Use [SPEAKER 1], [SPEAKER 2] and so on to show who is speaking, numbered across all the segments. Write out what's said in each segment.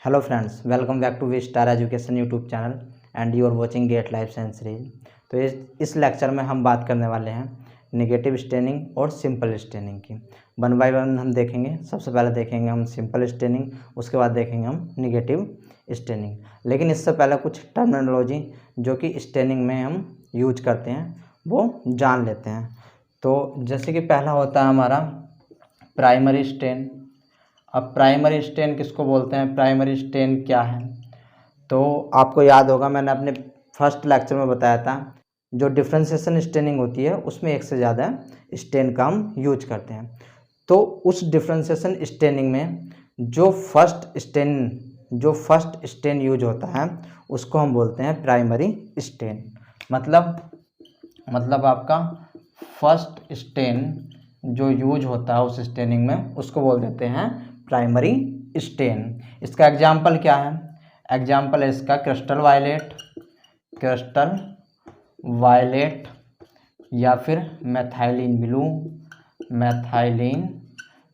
[SPEAKER 1] Hello friends, welcome back to we star education YouTube channel and you are watching GATE life science series. तो इस lecture में हम बात करने वाले हैं नेगेटिव स्टेनिंग और सिंपल स्टेनिंग की। वन बाय वन हम देखेंगे। सबसे पहले देखेंगे हम सिंपल स्टेनिंग, उसके बाद देखेंगे हम नेगेटिव स्टेनिंग। लेकिन इससे पहले कुछ टर्मिनोलॉजी जो कि स्टेनिंग में हम यूज करते हैं वो जान लेते हैं। तो जैसे कि पहला होता है हमारा प्राइमरी स्टेन। अब प्राइमरी स्टेन किसको बोलते हैं, प्राइमरी स्टेन क्या है? तो आपको याद होगा, मैंने अपने फर्स्ट लेक्चर में बताया था, जो डिफ्रेंशिएशन स्टेनिंग होती है उसमें एक से ज़्यादा स्टेन का हम यूज करते हैं। तो उस डिफ्रेंशिएशन स्टेनिंग में जो फर्स्ट स्टेन यूज होता है उसको हम बोलते हैं प्राइमरी स्टेन। मतलब आपका फर्स्ट स्टेन जो यूज होता है उस स्टेनिंग में उसको बोल देते हैं प्राइमरी स्टेन। इसका एग्जाम्पल क्या है? एग्जाम्पल है इसका क्रिस्टल वायलेट या फिर मैथाइलिन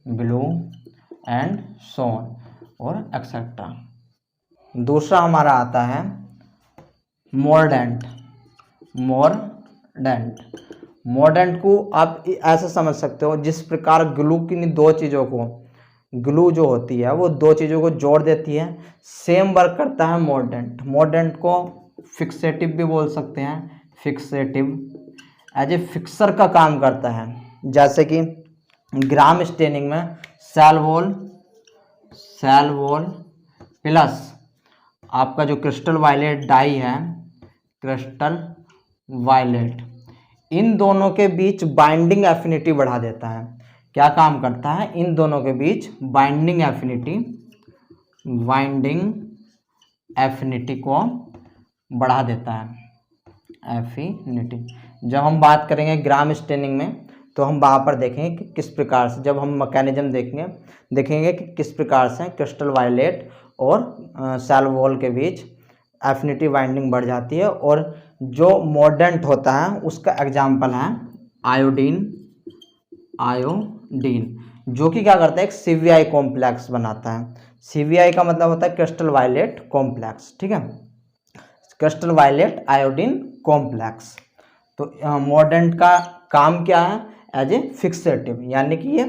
[SPEAKER 1] ब्लू एंड सोन और एक्सेट्रा। दूसरा हमारा आता है मोर्डेंट को आप ऐसे समझ सकते हो, जिस प्रकार ग्लू की दो चीज़ों को, ग्लू जो होती है वो दो चीज़ों को जोड़ देती है, सेम वर्क करता है मोर्डेंट को फिक्सेटिव भी बोल सकते हैं। फिक्सेटिव एज ए फिक्सर का काम करता है। जैसे कि ग्राम स्टेनिंग में सेल वॉल प्लस आपका जो क्रिस्टल वायलेट डाई है, क्रिस्टल वायलेट, इन दोनों के बीच बाइंडिंग एफिनिटी बढ़ा देता है। क्या काम करता है? इन दोनों के बीच बाइंडिंग एफिनिटी को बढ़ा देता है। एफिनिटी जब हम बात करेंगे ग्राम स्टेनिंग में तो हम वहाँ पर देखेंगे कि किस प्रकार से, जब हम मैकेनिज्म देखेंगे कि किस प्रकार से क्रिस्टल वायलेट और सेल वॉल के बीच एफिनिटी बाइंडिंग बढ़ जाती है। और जो मोर्डेंट होता है उसका एग्जाम्पल है आयोडीन, जो कि क्या करता है, एक सीवीआई कॉम्प्लेक्स बनाता है। सीवीआई का मतलब होता है क्रिस्टल वायलेट कॉम्प्लेक्स, ठीक है, क्रिस्टल वायलेट आयोडीन कॉम्प्लेक्स। तो मोर्डेंट का काम क्या है? एज ए फिक्सेटिव, यानी कि ये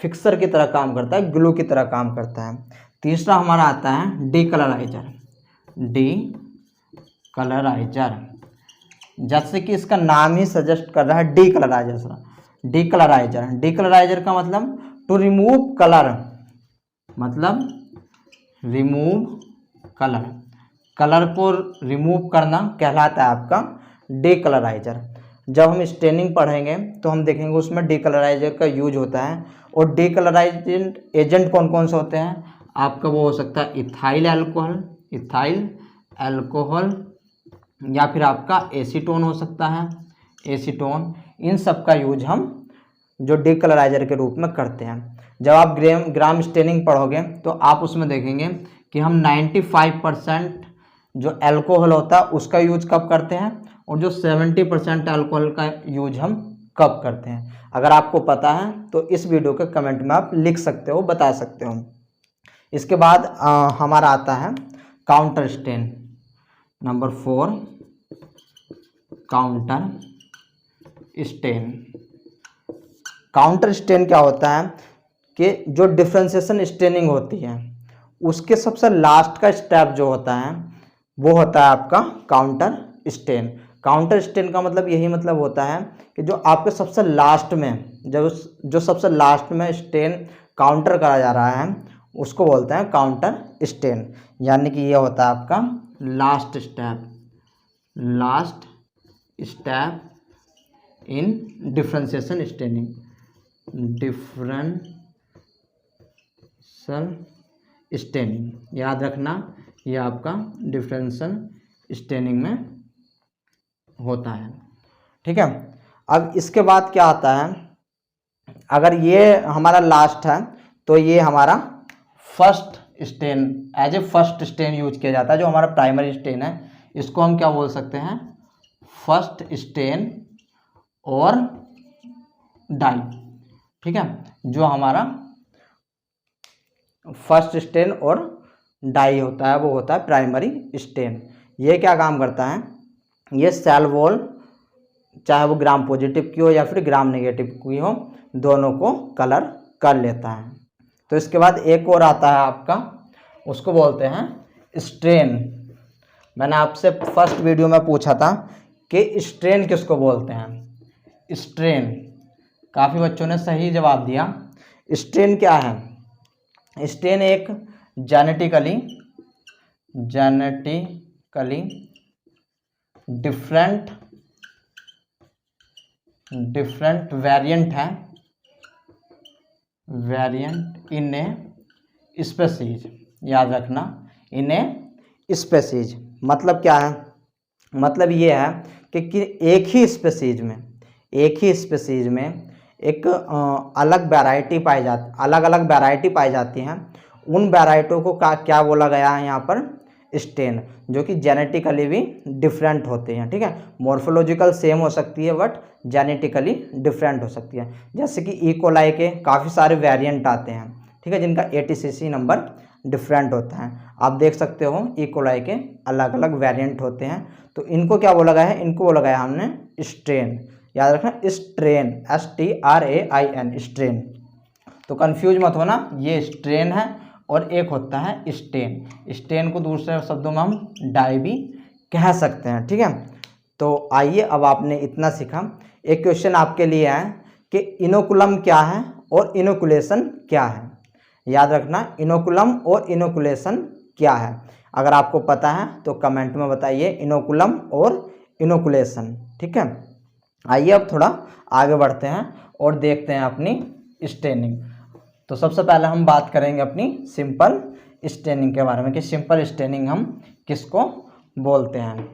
[SPEAKER 1] फिक्सर की तरह काम करता है, ग्लू की तरह काम करता है। तीसरा हमारा आता है डीकलराइजर। जैसे कि इसका नाम ही सजेस्ट कर रहा है डीकलराइजर का मतलब टू रिमूव कलर, कलर को रिमूव करना कहलाता है आपका डीकलराइजर। जब हम स्टेनिंग पढ़ेंगे तो हम देखेंगे उसमें डीकलराइजर का यूज होता है। और डीकलराइजिंग एजेंट कौन कौन से होते हैं आपका? वो हो सकता है इथाइल अल्कोहल या फिर आपका एसीटोन हो सकता है, एसीटोन। इन सब का यूज हम जो डीकलराइजर के रूप में करते हैं। जब आप ग्राम स्टेनिंग पढ़ोगे तो आप उसमें देखेंगे कि हम 95% जो अल्कोहल होता है उसका यूज कब करते हैं और जो 70% अल्कोहल का यूज हम कब करते हैं। अगर आपको पता है तो इस वीडियो के कमेंट में आप लिख सकते हो, बता सकते हो। इसके बाद हमारा आता है counter stand. Number 4 counter stand क्या होता है कि जो डिफ्रेंशिएशन स्टेनिंग होती है उसके सबसे लास्ट का स्टेप जो होता है वो होता है आपका काउंटर स्टेन। काउंटर स्टेन का मतलब यही मतलब होता है कि जो आपके सबसे लास्ट में, जो सबसे लास्ट में स्टेन काउंटर करा जा रहा है उसको बोलते हैं काउंटर स्टेन। यानी कि ये होता है आपका last step in differentiation staining. याद रखना, ये आपका डिफरेंशियल स्टेनिंग में होता है, ठीक है। अब इसके बाद क्या आता है, अगर ये हमारा लास्ट है तो ये हमारा first stain, as a first stain use किया जाता है। जो हमारा प्राइमरी स्टेन है इसको हम क्या बोल सकते हैं? फर्स्ट स्टेन और डाई, ठीक है। जो हमारा फर्स्ट स्टेन और डाई होता है वो होता है प्राइमरी स्टेन। ये क्या काम करता है, ये सेल वॉल चाहे वो ग्राम पॉजिटिव की हो या फिर ग्राम नेगेटिव की हो, दोनों को कलर कर लेता है। तो इसके बाद एक और आता है आपका, उसको बोलते हैं स्ट्रेन। मैंने आपसे फर्स्ट वीडियो में पूछा था कि स्ट्रेन किसको बोलते हैं। स्ट्रेन, काफ़ी बच्चों ने सही जवाब दिया। स्ट्रेन क्या है, स्ट्रेन एक जेनेटिकली डिफरेंट वेरिएंट है, वेरिएंट इन ए स्पेसीज। याद रखना, इन ए स्पेसीज मतलब क्या है, मतलब ये है कि एक ही स्पेसीज में एक अलग वैरायटी पाई जाती, अलग अलग वैरायटी पाई जाती हैं। उन वैरायटियों को क्या बोला गया है यहाँ पर, स्ट्रेन, जो कि जेनेटिकली भी डिफरेंट होते हैं। ठीक है, मॉर्फोलॉजिकल सेम हो सकती है बट जेनेटिकली डिफरेंट हो सकती है। जैसे कि ई कोलाई के काफ़ी सारे वेरिएंट आते हैं, ठीक है, जिनका ATCC नंबर डिफरेंट होता है। आप देख सकते हो ई कोलाई के अलग अलग वेरिएंट होते हैं। तो इनको क्या बोला गया है, इनको बोला गया हमने स्ट्रेन। याद रखना, स्ट्रेन, STRAIN, स्ट्रेन। तो कंफ्यूज मत होना, ये स्ट्रेन है और एक होता है स्टेन। स्टेन को दूसरे शब्दों में हम डाई भी कह सकते हैं। ठीक है, तो आइए अब आपने इतना सीखा। एक क्वेश्चन आपके लिए है कि इनोकुलम क्या है और इनोकुलेशन क्या है। याद रखना, इनोकुलम और इनोकुलेशन क्या है। अगर आपको पता है तो कमेंट में बताइए, इनोकुलम और इनोकुलेशन। ठीक है, आइए अब थोड़ा आगे बढ़ते हैं और देखते हैं अपनी स्टेनिंग। तो सबसे पहले हम बात करेंगे अपनी सिंपल स्टेनिंग के बारे में कि सिंपल स्टेनिंग हम किसको बोलते हैं।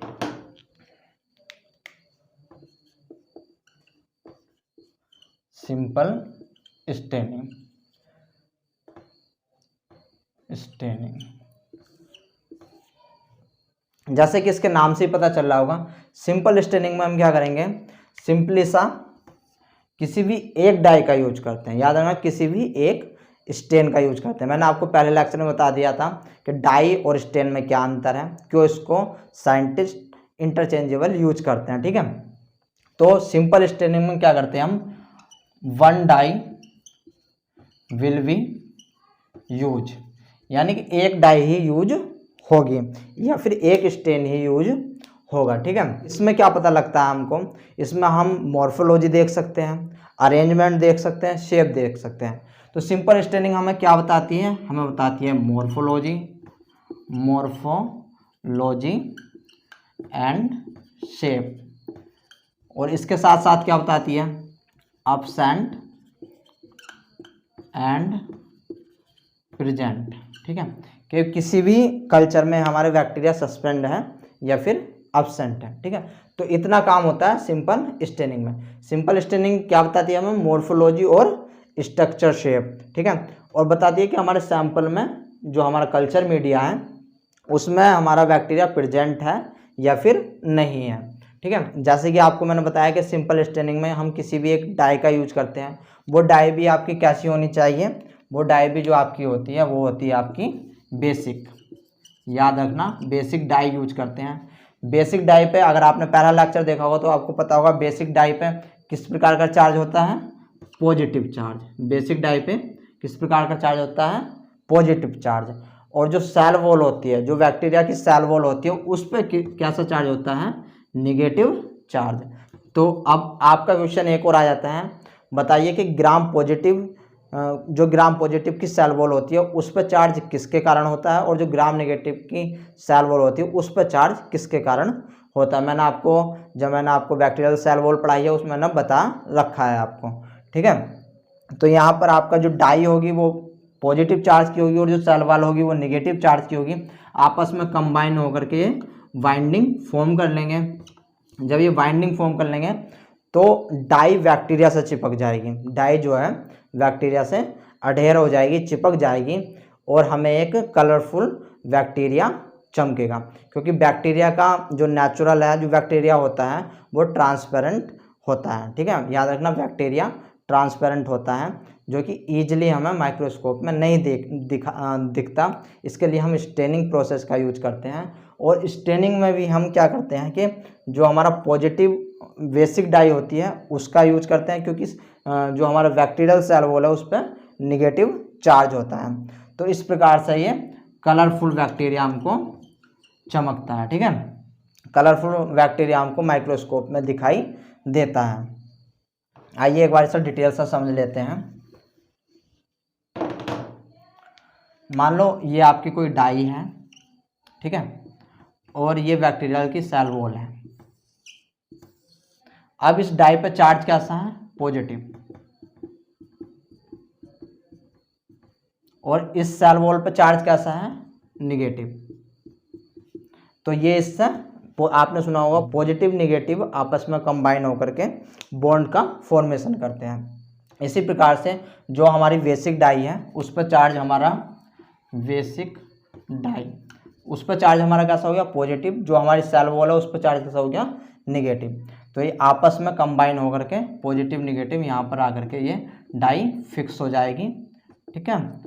[SPEAKER 1] सिंपल स्टेनिंग, जैसे कि इसके नाम से ही पता चल रहा होगा, सिंपल स्टेनिंग में हम क्या करेंगे, सिंपली सा किसी भी एक डाई का यूज करते हैं। याद रखना, किसी भी एक स्टेन का यूज करते हैं। मैंने आपको पहले लेक्चर में बता दिया था कि डाई और स्टेन में क्या अंतर है, क्यों इसको साइंटिस्ट इंटरचेंजेबल यूज करते हैं। ठीक है, तो सिंपल स्टेनिंग में क्या करते हैं हम, one dye will be use, यानी कि एक डाई ही यूज होगी या फिर एक स्टेन ही यूज होगा। ठीक है, इसमें क्या पता लगता है हमको, इसमें हम मॉर्फोलॉजी देख सकते हैं, अरेंजमेंट देख सकते हैं, शेप देख सकते हैं। तो सिंपल स्टेनिंग हमें क्या बताती है, हमें बताती है मॉर्फोलॉजी एंड शेप, और इसके साथ साथ क्या बताती है, अब्सेंट एंड प्रेजेंट। ठीक है, कि किसी भी कल्चर में हमारे बैक्टीरिया सस्पेंड है या फिर अब्सेंट है। ठीक है, तो इतना काम होता है सिंपल स्टेनिंग में। सिंपल स्टेनिंग क्या बताती है हमें, मॉर्फोलॉजी और स्ट्रक्चर शेप। ठीक है, और बताती है कि हमारे सैंपल में जो हमारा कल्चर मीडिया है उसमें हमारा बैक्टीरिया प्रेजेंट है या फिर नहीं है। ठीक है, जैसे कि आपको मैंने बताया कि सिंपल स्टेनिंग में हम किसी भी एक डाई का यूज करते हैं। वो डाई भी आपकी कैसी होनी चाहिए, वो डाई भी जो आपकी होती है वो होती है आपकी बेसिक। याद रखना, बेसिक डाई यूज करते हैं। बेसिक डाई पे अगर आपने पहला लेक्चर देखा होगा तो आपको पता होगा बेसिक डाई पे किस प्रकार का चार्ज होता है, पॉजिटिव चार्ज। बेसिक डाई पे किस प्रकार का चार्ज होता है, पॉजिटिव चार्ज। और जो सेल वॉल होती है, जो बैक्टीरिया की सेल वॉल होती है, उस पर कैसा चार्ज होता है, नेगेटिव चार्ज। तो अब आपका क्वेश्चन एक और आ जाता है, बताइए कि ग्राम पॉजिटिव, जो ग्राम पॉजिटिव की सेल वॉल होती है उस पर चार्ज किसके कारण होता है, और जो ग्राम नेगेटिव की सेल वॉल होती है उस पर चार्ज किसके कारण होता है। जब मैंने आपको बैक्टीरियल सेल वॉल पढ़ाई है उसमें मैंने बता रखा है आपको। ठीक है, तो यहाँ पर आपका जो डाई होगी वो पॉजिटिव चार्ज की होगी और जो सेल वॉल होगी वो नेगेटिव चार्ज की होगी। आपस में कंबाइन होकर के बाइंडिंग फॉर्म कर लेंगे। जब ये बाइंडिंग फॉर्म कर लेंगे तो डाई बैक्टीरिया से चिपक जाएगी। डाई जो है बैक्टीरिया से अडेयर हो जाएगी, चिपक जाएगी, और हमें एक कलरफुल बैक्टीरिया चमकेगा। क्योंकि बैक्टीरिया का जो नेचुरल है, जो बैक्टीरिया होता है वो ट्रांसपेरेंट होता है। ठीक है, याद रखना, बैक्टीरिया ट्रांसपेरेंट होता है। जो कि ईजिली हमें माइक्रोस्कोप में नहीं दिखता। इसके लिए हम स्टेनिंग प्रोसेस का यूज करते हैं। और स्टेनिंग में भी हम क्या करते हैं कि जो हमारा पॉजिटिव बेसिक डाई होती है उसका यूज करते हैं, क्योंकि जो हमारा बैक्टीरियल सेल वॉल है उस पर निगेटिव चार्ज होता है। तो इस प्रकार से ये कलरफुल बैक्टीरिया हमको चमकता है। ठीक है, कलरफुल बैक्टीरिया हमको माइक्रोस्कोप में दिखाई देता है। आइए एक बार इसे डिटेल से समझ लेते हैं। मान लो ये आपकी कोई डाई है, ठीक है, और ये बैक्टीरियल की सेल वॉल है। अब इस डाई पे चार्ज कैसा है? पॉजिटिव। और इस सेल वॉल पे चार्ज कैसा है? निगेटिव। तो ये इससे आपने सुना होगा पॉजिटिव निगेटिव आपस में कंबाइन होकर के बॉन्ड का फॉर्मेशन करते हैं। इसी प्रकार से जो हमारी बेसिक डाई है उस पर चार्ज हमारा बेसिक डाई, उस पर चार्ज हमारा कैसा हो गया? पॉजिटिव। जो हमारी सेल वॉल है उस पर चार्ज कैसा हो गया? निगेटिव। तो ये आपस में कंबाइन होकर के पॉजिटिव निगेटिव यहाँ पर आकर के ये डाई फिक्स हो जाएगी। ठीक है,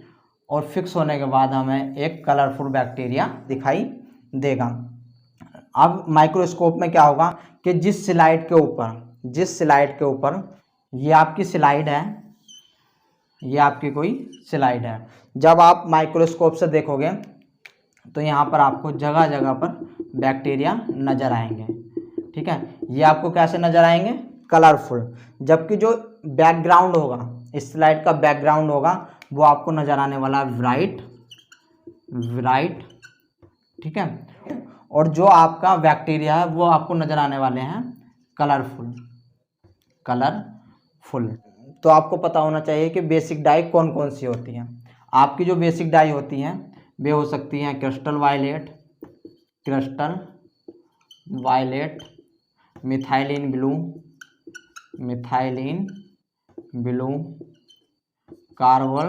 [SPEAKER 1] और फिक्स होने के बाद हमें एक कलरफुल बैक्टीरिया दिखाई देगा। अब माइक्रोस्कोप में क्या होगा कि जिस स्लाइड के ऊपर ये आपकी स्लाइड है, ये आपकी कोई स्लाइड है, जब आप माइक्रोस्कोप से देखोगे तो यहाँ पर आपको जगह जगह पर बैक्टीरिया नज़र आएंगे। ठीक है, ये आपको कैसे नज़र आएंगे? कलरफुल। जबकि जो बैकग्राउंड होगा, इस स्लाइड का बैकग्राउंड होगा, वो आपको नज़र आने वाला ब्राइट। ठीक है, और जो आपका बैक्टीरिया है वो आपको नज़र आने वाले हैं कलरफुल। तो आपको पता होना चाहिए कि बेसिक डाई कौन कौन सी होती हैं। आपकी जो बेसिक डाई होती हैं वे हो सकती हैं crystal violet, methylene blue, carbol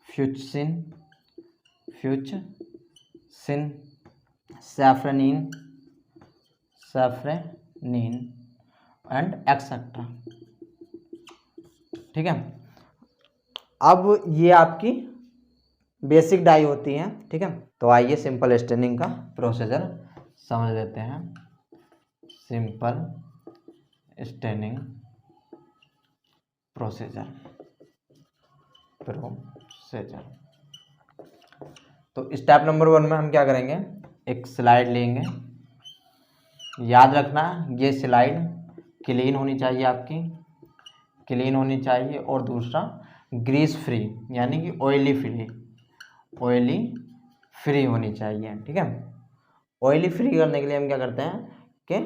[SPEAKER 1] fuchsin, safranin and etcetera. ठीक है, अब ये आपकी बेसिक डाई होती हैं। ठीक है, तो आइए सिंपल स्टेनिंग का प्रोसीजर समझ लेते हैं। Simple staining procedure. तो स्टेप नंबर 1 में हम क्या करेंगे? एक स्लाइड लेंगे। याद रखना ये स्लाइड क्लीन होनी चाहिए, आपकी क्लीन होनी चाहिए, और दूसरा ग्रीस फ्री यानी कि ऑयली फ्री होनी चाहिए। ठीक है, ऑयली फ्री करने के लिए हम क्या करते हैं कि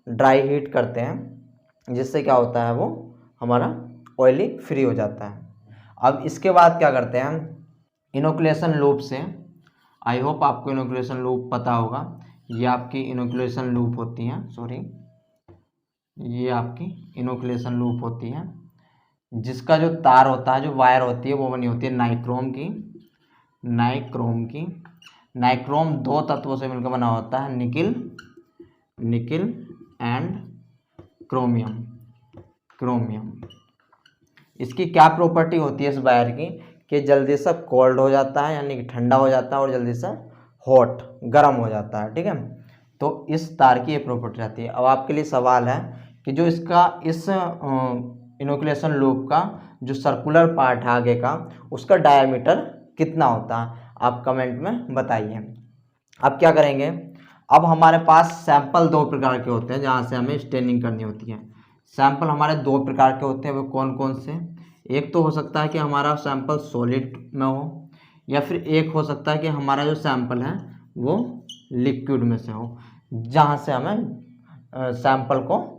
[SPEAKER 1] ड्राई हीट करते हैं, जिससे क्या होता है वो हमारा ऑयली फ्री हो जाता है। अब इसके बाद क्या करते हैं हम? इनोकुलेशन लूप से, आई होप आपको इनोकुलेशन लूप पता होगा। ये आपकी इनोकुलेशन लूप होती हैं, ये आपकी इनोकुलेशन लूप होती है, जिसका जो तार होता है, जो वायर होती है, वो बनी होती है नाइक्रोम की। नाइक्रोम 2 तत्वों से मिलकर बना होता है, निकिल एंड क्रोमियम। इसकी क्या प्रॉपर्टी होती है इस वायर की कि जल्दी से कोल्ड हो जाता है, यानी कि ठंडा हो जाता है, और जल्दी से हॉट गर्म हो जाता है। ठीक है, तो इस तार की ये प्रॉपर्टी रहती है। अब आपके लिए सवाल है कि जो इसका इस इनोकुलेशन लूप का जो सर्कुलर पार्ट है आगे का, उसका डायमीटर कितना होता है? आप कमेंट में बताइए। अब क्या करेंगे? अब हमारे पास सैंपल 2 प्रकार के होते हैं जहाँ से हमें स्टेनिंग करनी होती है। सैंपल हमारे 2 प्रकार के होते हैं, वो कौन कौन से? एक तो हो सकता है कि हमारा सैंपल सॉलिड में हो, या फिर एक हो सकता है कि हमारा जो सैंपल है वो लिक्विड में से हो। जहाँ से हमें सैंपल को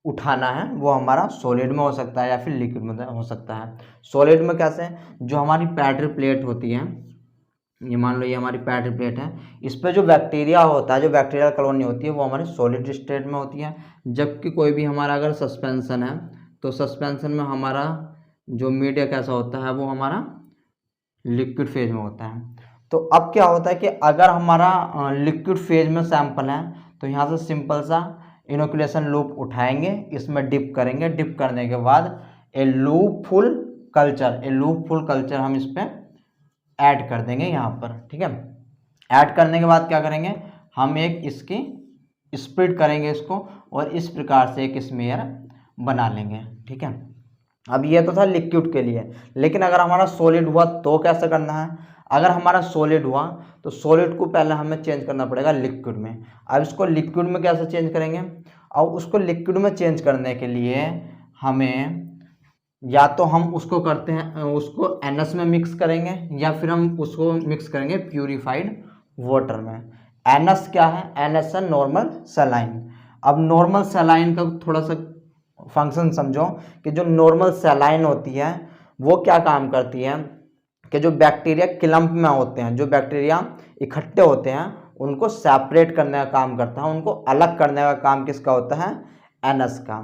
[SPEAKER 1] उठाना है वो हमारा सॉलिड में हो सकता है या फिर लिक्विड में हो सकता है। सॉलिड में कैसे? जो हमारी पैटरी प्लेट होती है, ये मान लो ये हमारी पैटरी प्लेट है, इस पर जो बैक्टीरिया होता है, जो बैक्टीरियल कॉलोनी होती है, वो हमारी सॉलिड स्टेट में होती है। जबकि कोई भी हमारा अगर सस्पेंशन है तो सस्पेंशन में हमारा जो मीडिया कैसा होता है, वो हमारा लिक्विड फेज में होता है। तो अब क्या होता है कि अगर हमारा लिक्विड फेज में सैंपल है तो यहाँ से सिंपल सा इनोकुलेशन लूप उठाएंगे, इसमें डिप करेंगे। डिप करने के बाद ए लूपफुल कल्चर, ए लूपफुल कल्चर हम इस पर ऐड कर देंगे यहाँ पर, ठीक है। ऐड करने के बाद क्या करेंगे, हम एक इसकी स्प्लिट करेंगे इसको और इस प्रकार से एक स्मेयर बना लेंगे, ठीक है। अब ये तो था लिक्विड के लिए, लेकिन अगर हमारा सॉलिड हुआ तो कैसे करना है। अगर हमारा सॉलिड हुआ तो सॉलिड को पहले हमें चेंज करना पड़ेगा लिक्विड में। अब इसको लिक्विड में कैसे चेंज करेंगे, और उसको लिक्विड में चेंज करने के लिए हमें या तो हम उसको करते हैं उसको NS में मिक्स करेंगे, या फिर हम उसको मिक्स करेंगे प्यूरिफाइड वाटर में। NS क्या है, NS है नॉर्मल सलाइन। अब नॉर्मल सलाइन का थोड़ा सा फंक्शन समझो कि जो नॉर्मल सलाइन होती है वो क्या काम करती है कि जो बैक्टीरिया क्लम्प में होते हैं, जो बैक्टीरिया इकट्ठे होते हैं, उनको सेपरेट करने का काम करता है, उनको अलग करने का काम किसका होता है, NS का।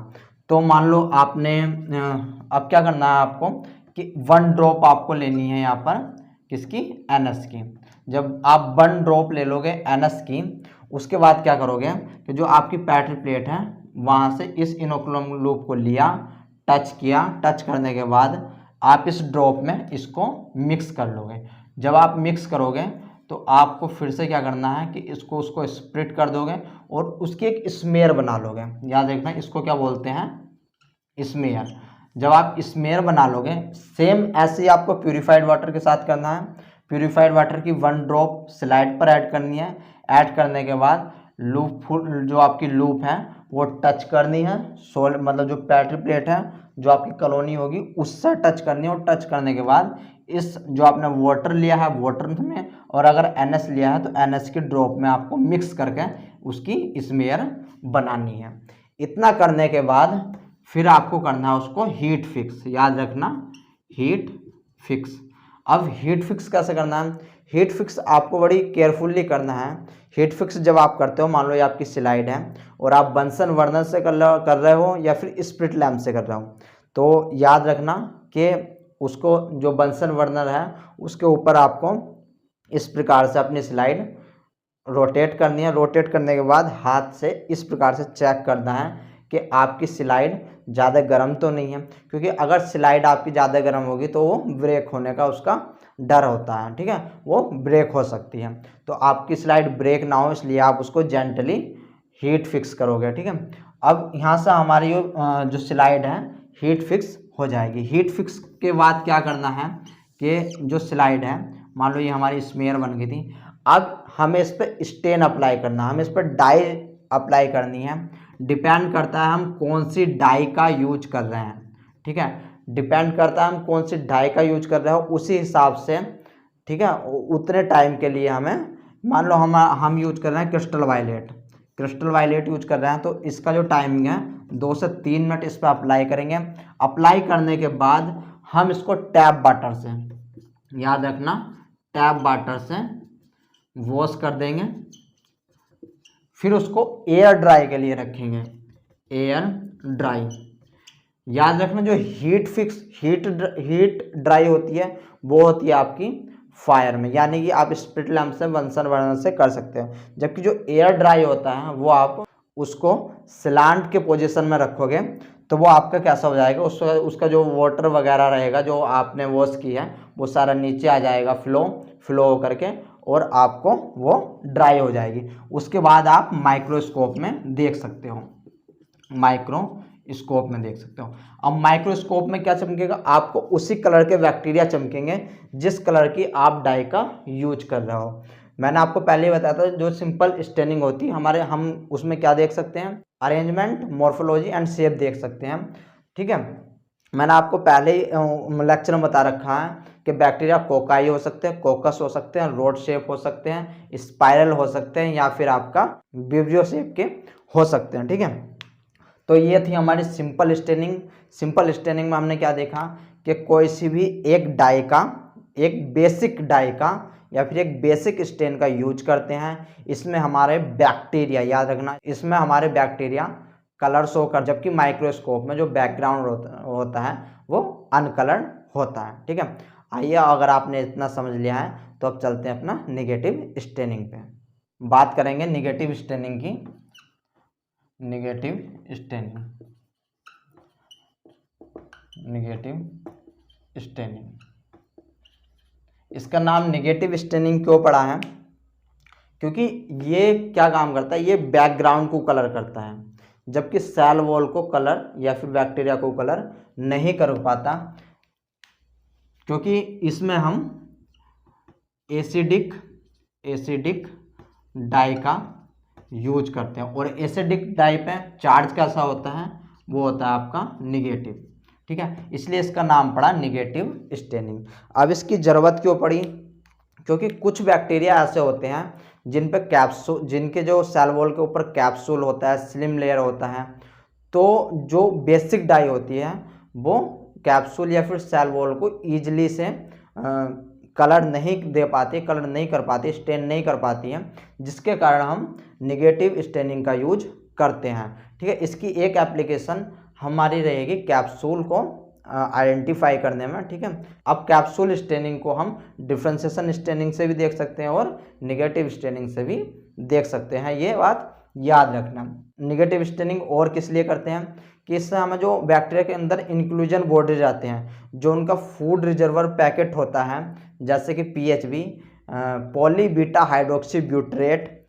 [SPEAKER 1] तो मान लो आपने अब क्या करना है आपको कि 1 ड्रॉप आपको लेनी है यहाँ पर किसकी, NS की। जब आप 1 ड्रॉप ले लोगे NS की, उसके बाद क्या करोगे कि जो आपकी पैटर्न प्लेट है वहाँ से इस इनोकुलम लूप को लिया, टच किया, टच करने के बाद आप इस ड्रॉप में इसको मिक्स कर लोगे। जब आप मिक्स करोगे तो आपको फिर से क्या करना है कि इसको उसको स्प्लिट कर दोगे और उसकी एक स्मेयर बना लोगे। याद रखना इसको क्या बोलते हैं, स्मेयर। जब आप स्मेयर बना लोगे, सेम ऐसे ही आपको प्यूरिफाइड वाटर के साथ करना है। प्यूरिफाइड वाटर की 1 ड्रॉप स्लाइड पर ऐड करनी है। ऐड करने के बाद लूप फुल जो आपकी लूप है वो टच करनी है, सोल मतलब जो पैटर्न प्लेट है जो आपकी कॉलोनी होगी उससे टच करनी है। और टच करने के बाद इस जो आपने वाटर लिया है वाटर में, और अगर NS लिया है तो NS के ड्रॉप में आपको मिक्स करके उसकी स्मेयर बनानी है। इतना करने के बाद फिर आपको करना है उसको हीट फिक्स। याद रखना हीट फिक्स। अब हीट फिक्स कैसे करना है, हीट फिक्स आपको बड़ी केयरफुली करना है। हीट फिक्स जब आप करते हो, मान लो ये आपकी स्लाइड है और आप बंसन बर्नर से कर रहे हो या फिर स्प्लिट लैम्प से कर रहे हो, तो याद रखना कि उसको जो बंसन बर्नर है उसके ऊपर आपको इस प्रकार से अपनी स्लाइड रोटेट करनी है। रोटेट करने के बाद हाथ से इस प्रकार से चेक करना है कि आपकी स्लाइड ज़्यादा गर्म तो नहीं है, क्योंकि अगर स्लाइड आपकी ज़्यादा गर्म होगी तो वो ब्रेक होने का उसका डर होता है, ठीक है, वो ब्रेक हो सकती है। तो आपकी स्लाइड ब्रेक ना हो इसलिए आप उसको जेंटली हीट फिक्स करोगे, ठीक है। अब यहाँ से हमारी जो स्लाइड है हीट फिक्स हो जाएगी। हीट फिक्स के बाद क्या करना है कि जो स्लाइड है, मान लो ये हमारी स्मेयर बन गई थी, अब हमें इस पर स्टेन अप्लाई करना है, हमें इस पर डाई अप्लाई करनी है। डिपेंड करता है हम कौन सी डाई का यूज कर रहे हैं, ठीक है, डिपेंड करता है हम कौन सी डाई का यूज कर रहे हो उसी हिसाब से, ठीक है। उतने टाइम के लिए हमें, मान लो हम यूज कर रहे हैं crystal violet, crystal violet use कर रहे हैं, तो इसका जो टाइमिंग है 2 से 3 मिनट इस पर अप्लाई करेंगे। अप्लाई करने के बाद हम इसको टैप वाटर से, याद रखना टैप वाटर से वॉश कर देंगे। फिर उसको एयर ड्राई के लिए रखेंगे, एयर ड्राई। याद रखना जो हीट फिक्स हीट ड्राई होती है वो होती है आपकी फायर में, यानी कि आप स्प्लिट लैम्प से बंसन बर्नर से कर सकते हो। जबकि जो एयर ड्राई होता है वो आप उसको स्लांट के पोजीशन में रखोगे तो वो आपका कैसा हो जाएगा, उसका जो वाटर वगैरह रहेगा जो आपने वॉश की है वो सारा नीचे आ जाएगा फ्लो होकर के, और आपको वो ड्राई हो जाएगी। उसके बाद आप माइक्रोस्कोप में देख सकते हो, माइक्रोस्कोप में देख सकते हो। अब माइक्रोस्कोप में क्या चमकेगा, आपको उसी कलर के बैक्टीरिया चमकेंगे जिस कलर की आप डाई का यूज कर रहे हो। मैंने आपको पहले ही बताया था जो सिंपल स्टेनिंग होती है हमारे, हम उसमें क्या देख सकते हैं, अरेंजमेंट, मॉर्फोलॉजी एंड शेप देख सकते हैं, ठीक है। मैंने आपको पहले ही लेक्चर में बता रखा है कि बैक्टीरिया कोकाई हो सकते हैं, कोकस हो सकते हैं, रोड शेप हो सकते हैं, स्पाइरल हो सकते हैं, या फिर आपका विब्रियो शेप के हो सकते हैं, ठीक है। तो ये थी हमारी सिंपल स्टेनिंग। सिंपल स्टेनिंग में हमने क्या देखा कि कोई सी भी एक डाई का, एक बेसिक डाई का या फिर एक बेसिक स्टेन का यूज करते हैं। इसमें हमारे बैक्टीरिया, याद रखना इसमें हमारे बैक्टीरिया कलर शो कर, जबकि माइक्रोस्कोप में जो बैकग्राउंड होता है वो अनकलर्ड होता है, ठीक है। आइए अगर आपने इतना समझ लिया है तो अब चलते हैं अपना निगेटिव स्टेनिंग पे, बात करेंगे निगेटिव स्टेनिंग की। Negative staining, negative staining. इसका नाम निगेटिव स्टेनिंग क्यों पड़ा है? क्योंकि ये क्या काम करता है, ये बैकग्राउंड को कलर करता है, जबकि सेल वॉल को कलर या फिर बैक्टीरिया को कलर नहीं कर पाता, क्योंकि इसमें हम एसिडिक डाई का यूज करते हैं, और एसिडिक डाई पे चार्ज कैसा होता है, वो होता है आपका निगेटिव। ठीक है, इसलिए इसका नाम पड़ा निगेटिव स्टेनिंग। अब इसकी ज़रूरत क्यों पड़ी? क्योंकि कुछ बैक्टीरिया ऐसे होते हैं जिन पे कैप्सूल, जिनके जो सेल वॉल के ऊपर कैप्सूल होता है, स्लिम लेयर होता है, तो जो बेसिक डाई होती है वो कैप्सूल या फिर सेल वॉल को ईजिली से कलर नहीं दे पाती, कलर नहीं कर पाती, स्टेन नहीं कर पाती है, जिसके कारण हम निगेटिव स्टेनिंग का यूज करते हैं। ठीक है, इसकी एक एप्लीकेशन हमारी रहेगी कैप्सूल को आइडेंटिफाई करने में। ठीक है, अब कैप्सूल स्टेनिंग को हम डिफ्रेंशिएशन स्टेनिंग से भी देख सकते हैं और निगेटिव स्टेनिंग से भी देख सकते हैं, ये बात याद रखना। निगेटिव स्टेनिंग और किस लिए करते हैं कि इससे हमें जो बैक्टीरिया के अंदर इंक्लूजन बॉडीज आते हैं, जो उनका फूड रिजर्वर पैकेट होता है, जैसे कि PHB poly beta hydroxy butyrate,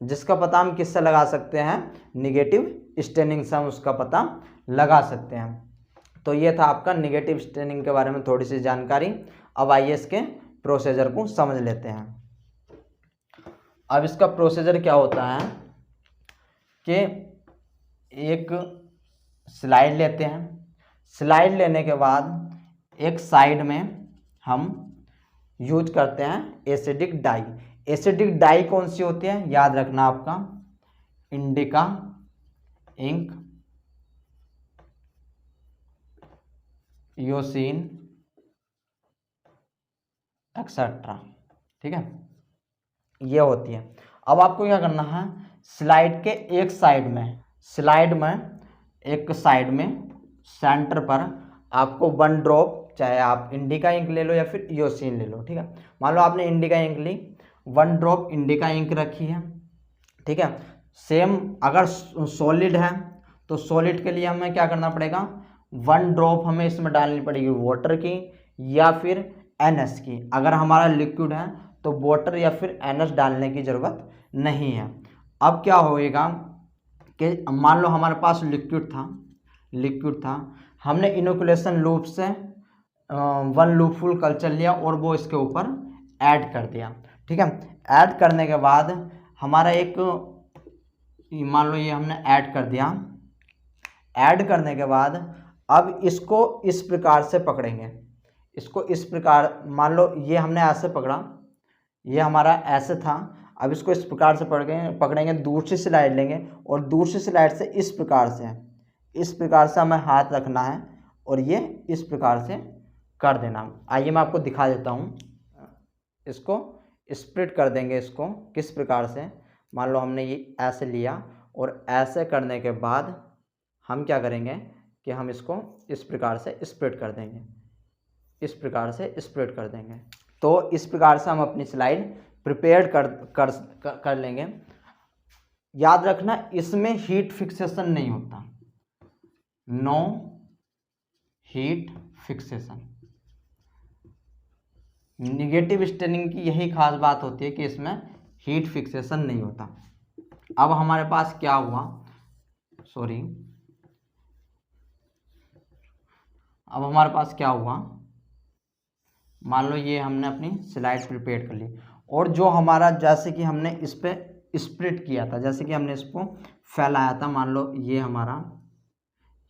[SPEAKER 1] जिसका पता हम किससे लगा सकते हैं, निगेटिव स्टेनिंग से हम उसका पता लगा सकते हैं। तो ये था आपका निगेटिव स्टेनिंग के बारे में थोड़ी सी जानकारी। अब आइए इसके प्रोसीजर को समझ लेते हैं। अब इसका प्रोसीजर क्या होता है कि एक स्लाइड लेते हैं, स्लाइड लेने के बाद एक साइड में हम यूज करते हैं एसिडिक डाई। एसिडिक डाई कौन सी होती है, याद रखना आपका, इंडिका इंक, योसिन एक्सेट्रा। ठीक है, ये होती है। अब आपको क्या करना है, स्लाइड के एक साइड में, एक साइड में सेंटर पर आपको 1 ड्रॉप, चाहे आप इंडिका इंक ले लो या फिर योसिन ले लो। ठीक है, मान लो आपने इंडिका इंक ली, 1 ड्रॉप इंडिका इंक रखी है। ठीक है, सेम अगर सॉलिड है तो सॉलिड के लिए हमें क्या करना पड़ेगा, 1 ड्रॉप हमें इसमें डालनी पड़ेगी वाटर की या फिर NS की। अगर हमारा लिक्विड है तो वाटर या फिर NS डालने की ज़रूरत नहीं है। अब क्या होएगा कि मान लो हमारे पास लिक्विड था, हमने इनोकुलेशन लूप से 1 लूपफुल कल्चर लिया और वो इसके ऊपर ऐड कर दिया। ठीक है, ऐड करने के बाद हमारा एक, मान लो ये हमने ऐड कर दिया, ऐड करने के बाद अब इसको इस प्रकार से पकड़ेंगे, इसको इस प्रकार, मान लो ये हमने ऐसे पकड़ा, ये हमारा ऐसे था, अब इसको इस प्रकार से पकड़ेंगे, दूसरी स्लाइड लेंगे और दूसरी स्लाइड से इस प्रकार से हमें हाथ रखना है और ये इस प्रकार से कर देना। आइए मैं आपको दिखा देता हूँ, इसको स्प्लिट कर देंगे। इसको किस प्रकार से, मान लो हमने ये ऐसे लिया और ऐसे करने के बाद हम क्या करेंगे कि हम इसको इस प्रकार से स्प्लिट कर देंगे, इस प्रकार से स्प्लिट कर देंगे। तो इस प्रकार से हम अपनी स्लाइड प्रिपेयर कर लेंगे। याद रखना, इसमें हीट फिक्सेशन नहीं होता, no heat fixation. Negative staining की यही खास बात होती है कि इसमें हीट फिक्सेशन नहीं होता। अब हमारे पास क्या हुआ, अब हमारे पास क्या हुआ, मान लो ये हमने अपनी स्लाइड प्रिपेयर कर ली और जो हमारा, जैसे कि हमने इस पर स्प्लिट किया था, जैसे कि हमने इसको फैलाया था, मान लो ये हमारा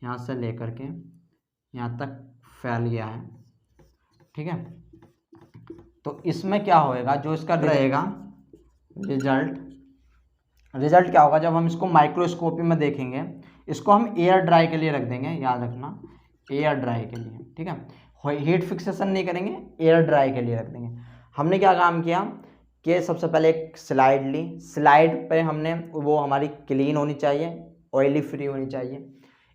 [SPEAKER 1] यहाँ से लेकर के यहाँ तक फैल गया है। ठीक है, तो इसमें क्या होएगा, जो इसका रहेगा रिजल्ट क्या होगा, जब हम इसको माइक्रोस्कोपी में देखेंगे, इसको हम एयर ड्राई के लिए रख देंगे, याद रखना, एयर ड्राई के लिए। ठीक है, हीट फिक्सेशन नहीं करेंगे, एयर ड्राई के लिए रख देंगे। हमने क्या काम किया कि सबसे पहले एक स्लाइड ली, स्लाइड पे हमने, वो हमारी क्लीन होनी चाहिए, ऑयली फ्री होनी चाहिए।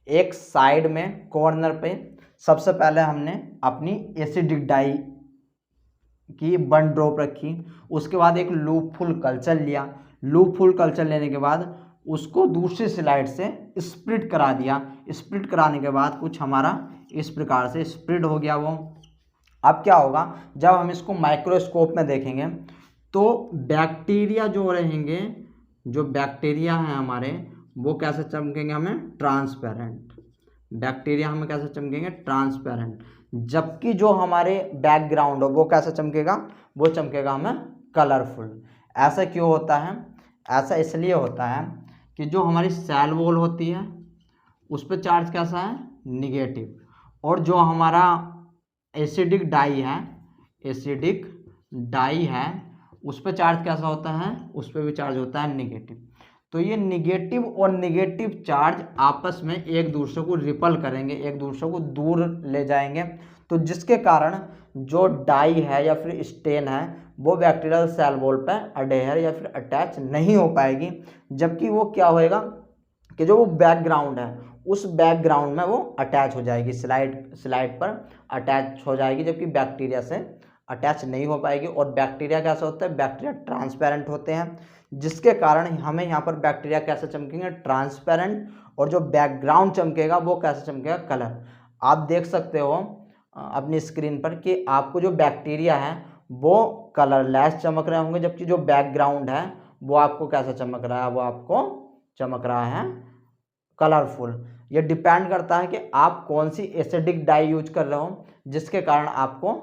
[SPEAKER 1] एक साइड में कॉर्नर पे सबसे पहले हमने अपनी एसिडिक डाई की 1 ड्रॉप रखी, उसके बाद एक लूप फुल कल्चर लिया, लूप फुल कल्चर लेने के बाद उसको दूसरी स्लाइड से स्प्लिट करा दिया। स्प्लिट कराने के बाद कुछ हमारा इस प्रकार से स्प्रेड हो गया वो। अब क्या होगा, जब हम इसको माइक्रोस्कोप में देखेंगे तो बैक्टीरिया जो रहेंगे, जो बैक्टीरिया हैं हमारे, वो कैसे चमकेंगे हमें, ट्रांसपेरेंट। बैक्टीरिया हमें कैसे चमकेंगे, ट्रांसपेरेंट। जबकि जो हमारे बैकग्राउंड हो वो कैसे चमकेगा, वो चमकेगा हमें कलरफुल। ऐसा क्यों होता है, ऐसा इसलिए होता है कि जो हमारी सेल वॉल होती है उस पर चार्ज कैसा है, निगेटिव, और जो हमारा एसिडिक डाई है, एसिडिक डाई है, उस पर चार्ज कैसा होता है, उस पर भी चार्ज होता है निगेटिव। तो ये निगेटिव और निगेटिव चार्ज आपस में एक दूसरे को रिपल करेंगे, एक दूसरे को दूर ले जाएंगे, तो जिसके कारण जो डाई है या फिर स्टेन है वो बैक्टीरियल सेल वॉल पर अडेयर या फिर अटैच नहीं हो पाएगी। जबकि वो क्या होएगा कि जो वो बैकग्राउंड है उस बैकग्राउंड में वो अटैच हो जाएगी, स्लाइड पर अटैच हो जाएगी, जबकि बैक्टीरिया से अटैच नहीं हो पाएगी। और बैक्टीरिया कैसा होता है, बैक्टीरिया ट्रांसपेरेंट होते हैं, जिसके कारण हमें यहाँ पर बैक्टीरिया कैसे चमकेंगे, ट्रांसपेरेंट, और जो बैकग्राउंड चमकेगा वो कैसे चमकेगा, कलर। आप देख सकते हो अपनी स्क्रीन पर कि आपको जो बैक्टीरिया है वो कलरलेस चमक रहे होंगे, जबकि जो बैकग्राउंड है वो आपको कैसा चमक रहा है, वो आपको चमक रहा है कलरफुल। ये डिपेंड करता है कि आप कौन सी एसिडिक डाई यूज कर रहे हो, जिसके कारण आपको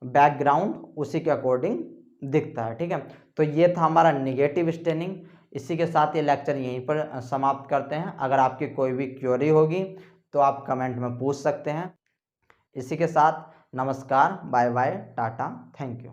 [SPEAKER 1] बैकग्राउंड उसी के अकॉर्डिंग दिखता है। ठीक है, तो ये था हमारा निगेटिव स्टेनिंग। इसी के साथ ये लेक्चर यहीं पर समाप्त करते हैं। अगर आपकी कोई भी क्वेरी होगी तो आप कमेंट में पूछ सकते हैं। इसी के साथ नमस्कार, bye bye, tata, thank you.